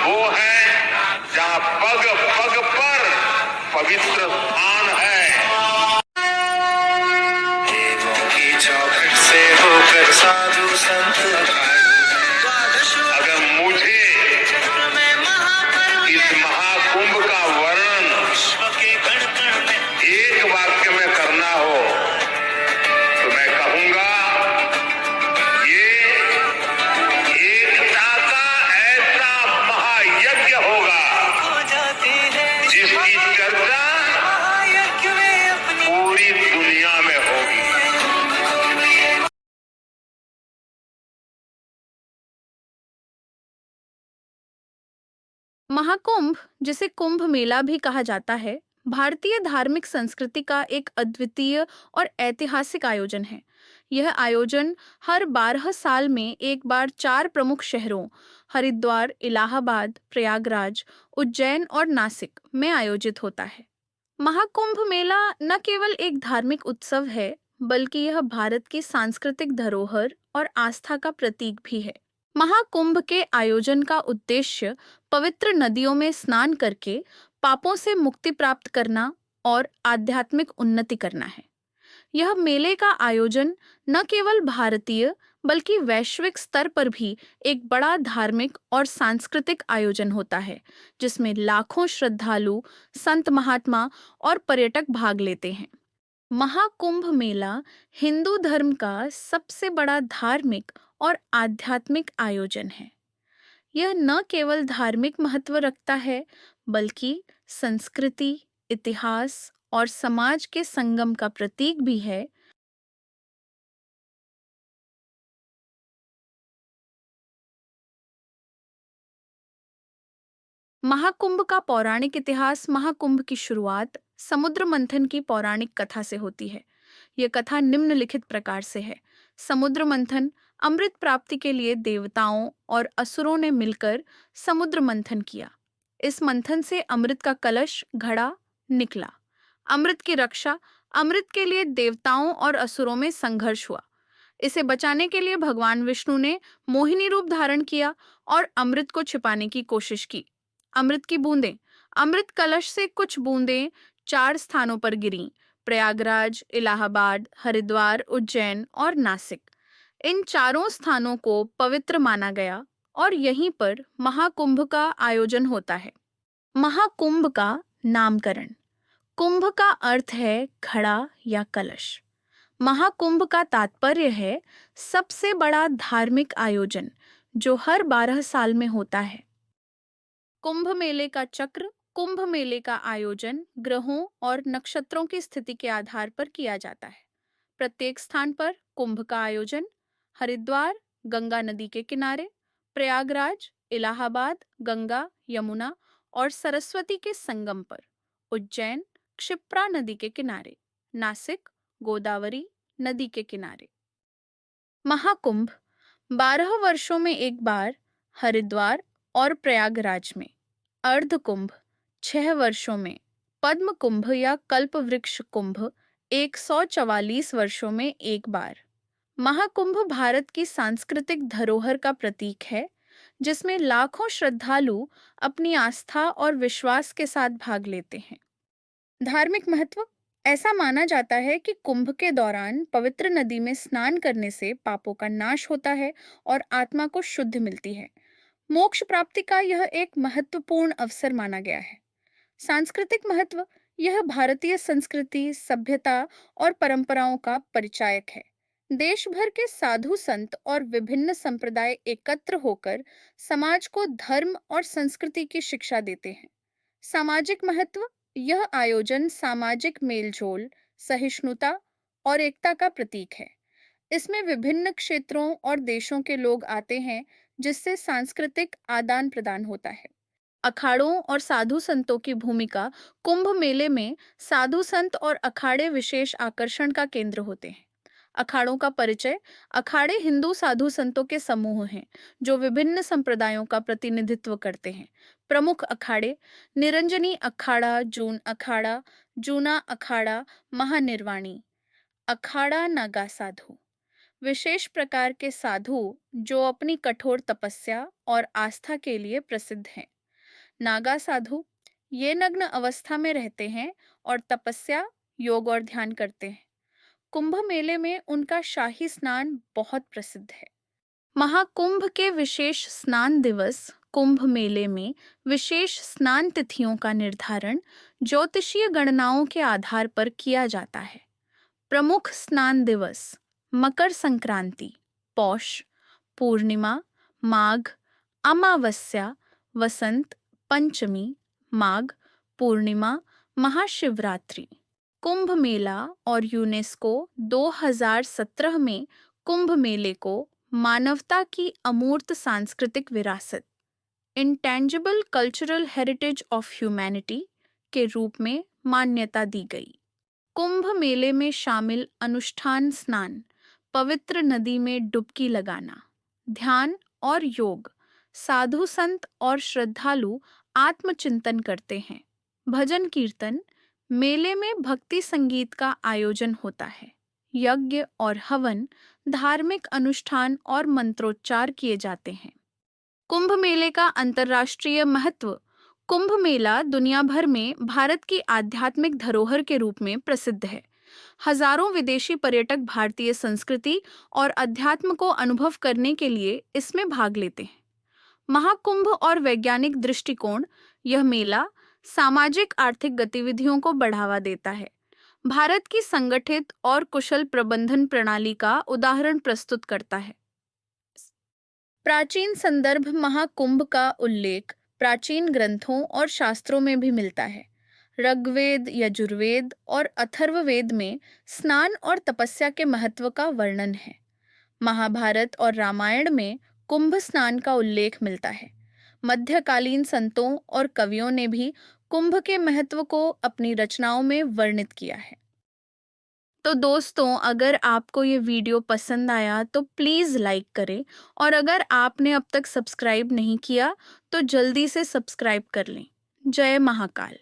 वो है जहाँ पग पग पर पवित्र स्थान है। देवों की चौखट से होकर साधु संत अगर मुझे इस महाकुंभ का वर्णन एक वाक्य में करना हो तो मैं कहूंगा ये एकता का ऐसा महायज्ञ होगा जिसकी चर्चा पूरी दुनिया में होगी। महाकुंभ, जिसे कुंभ मेला भी कहा जाता है, भारतीय धार्मिक संस्कृति का एक अद्वितीय और ऐतिहासिक आयोजन है। यह आयोजन हर 12 साल में एक बार 4 प्रमुख शहरों हरिद्वार, इलाहाबाद, प्रयागराज, उज्जैन और नासिक में आयोजित होता है। महाकुंभ मेला न केवल एक धार्मिक उत्सव है, बल्कि यह भारत की सांस्कृतिक धरोहर और आस्था का प्रतीक भी है। महाकुंभ के आयोजन का उद्देश्य पवित्र नदियों में स्नान करके पापों से मुक्ति प्राप्त करना और आध्यात्मिक उन्नति करना है। यह मेले का आयोजन न केवल भारतीय बल्कि वैश्विक स्तर पर भी एक बड़ा धार्मिक और सांस्कृतिक आयोजन होता है, जिसमें लाखों श्रद्धालु, संत महात्मा और पर्यटक भाग लेते हैं। महाकुंभ मेला हिंदू धर्म का सबसे बड़ा धार्मिक और आध्यात्मिक आयोजन है। यह न केवल धार्मिक महत्व रखता है, बल्कि संस्कृति, इतिहास और समाज के संगम का प्रतीक भी है। महाकुंभ का पौराणिक इतिहास। महाकुंभ की शुरुआत समुद्र मंथन की पौराणिक कथा से होती है। यह कथा निम्नलिखित प्रकार से है। समुद्र मंथन, अमृत प्राप्ति के लिए देवताओं और असुरों ने मिलकर समुद्र मंथन किया। इस मंथन से अमृत का कलश, घड़ा निकला। अमृत की रक्षा, अमृत के लिए देवताओं और असुरों में संघर्ष हुआ। इसे बचाने के लिए भगवान विष्णु ने मोहिनी रूप धारण किया और अमृत को छिपाने की कोशिश की। अमृत की बूंदें, अमृत कलश से कुछ बूंदें 4 स्थानों पर गिरीं: प्रयागराज, इलाहाबाद, हरिद्वार, उज्जैन और नासिक। इन चारों स्थानों को पवित्र माना गया और यहीं पर महाकुंभ का आयोजन होता है। महाकुंभ का नामकरण। कुंभ का अर्थ है घड़ा या कलश। महाकुंभ का तात्पर्य है सबसे बड़ा धार्मिक आयोजन जो हर 12 साल में होता है। कुंभ मेले का चक्र। कुंभ मेले का आयोजन ग्रहों और नक्षत्रों की स्थिति के आधार पर किया जाता है। प्रत्येक स्थान पर कुंभ का आयोजन: हरिद्वार, गंगा नदी के किनारे; प्रयागराज, इलाहाबाद, गंगा, यमुना और सरस्वती के संगम पर; उज्जैन, क्षिप्रा नदी के किनारे; नासिक, गोदावरी नदी के किनारे। महाकुंभ 12 वर्षों में एक बार हरिद्वार और प्रयागराज में। अर्धकुंभ 6 वर्षों में। पद्म कुंभ या कल्प वृक्ष कुंभ 144 वर्षों में एक बार। महाकुंभ भारत की सांस्कृतिक धरोहर का प्रतीक है, जिसमें लाखों श्रद्धालु अपनी आस्था और विश्वास के साथ भाग लेते हैं। धार्मिक महत्व। ऐसा माना जाता है कि कुंभ के दौरान पवित्र नदी में स्नान करने से पापों का नाश होता है और आत्मा को शुद्ध मिलती है। मोक्ष प्राप्ति का यह एक महत्वपूर्ण अवसर माना गया है। सांस्कृतिक महत्व। यह भारतीय संस्कृति, सभ्यता और परंपराओं का परिचायक है। देश भर के साधु संत और विभिन्न संप्रदाय एकत्र होकर समाज को धर्म और संस्कृति की शिक्षा देते हैं। सामाजिक महत्व। यह आयोजन सामाजिक मेलजोल, सहिष्णुता और एकता का प्रतीक है। इसमें विभिन्न क्षेत्रों और देशों के लोग आते हैं, जिससे सांस्कृतिक आदान प्रदान होता है। अखाड़ों और साधु संतों की भूमिका। कुंभ मेले में साधु संत और अखाड़े विशेष आकर्षण का केंद्र होते हैं। अखाड़ों का परिचय। अखाड़े हिंदू साधु संतों के समूह हैं जो विभिन्न संप्रदायों का प्रतिनिधित्व करते हैं। प्रमुख अखाड़े: निरंजनी अखाड़ा, जून अखाड़ा, जूना अखाड़ा, महानिर्वाणी अखाड़ा। नागा साधु विशेष प्रकार के साधु जो अपनी कठोर तपस्या और आस्था के लिए प्रसिद्ध हैं। नागा साधु ये नग्न अवस्था में रहते हैं और तपस्या, योग और ध्यान करते हैं। कुंभ मेले में उनका शाही स्नान बहुत प्रसिद्ध है। महाकुंभ के विशेष स्नान दिवस कुंभ मेले में विशेष स्नान तिथियों का निर्धारण ज्योतिषीय गणनाओं के आधार पर किया जाता है। प्रमुख स्नान दिवस मकर संक्रांति, पौष, पूर्णिमा, माघ, अमावस्या, वसंत पंचमी, माघ पूर्णिमा, महाशिवरात्रि। कुंभ मेला और यूनेस्को 2017 में कुंभ मेले को मानवता की अमूर्त सांस्कृतिक विरासत, intangible cultural heritage of humanity के रूप में मान्यता दी गई। कुंभ मेले में शामिल अनुष्ठान स्नान, पवित्र नदी में डुबकी लगाना, ध्यान और योग, साधु संत और श्रद्धालु आत्मचिंतन करते हैं। भजन कीर्तन, मेले में भक्ति संगीत का आयोजन होता है। यज्ञ और हवन, धार्मिक अनुष्ठान और मंत्रोच्चार किए जाते हैं। कुंभ मेले का अंतर्राष्ट्रीय महत्व। कुंभ मेला दुनिया भर में भारत की आध्यात्मिक धरोहर के रूप में प्रसिद्ध है। हजारों विदेशी पर्यटक भारतीय संस्कृति और अध्यात्म को अनुभव करने के लिए इसमें भाग लेते हैं। महाकुंभ और वैज्ञानिक दृष्टिकोण, यह मेला सामाजिक आर्थिक गतिविधियों को बढ़ावा देता है। भारत की संगठित और कुशल प्रबंधन प्रणाली का उदाहरण प्रस्तुत करता है। प्राचीन संदर्भ महाकुंभ का उल्लेख प्राचीन ग्रंथों और शास्त्रों में भी मिलता है। ऋग्वेद, यजुर्वेद और अथर्ववेद में स्नान और तपस्या के महत्व का वर्णन है। महाभारत और रामायण में कुंभ स्नान का उल्लेख मिलता है। मध्यकालीन संतों और कवियों ने भी कुंभ के महत्व को अपनी रचनाओं में वर्णित किया है। तो दोस्तों, अगर आपको ये वीडियो पसंद आया तो प्लीज़ लाइक करें, और अगर आपने अब तक सब्सक्राइब नहीं किया तो जल्दी से सब्सक्राइब कर लें। जय महाकाल।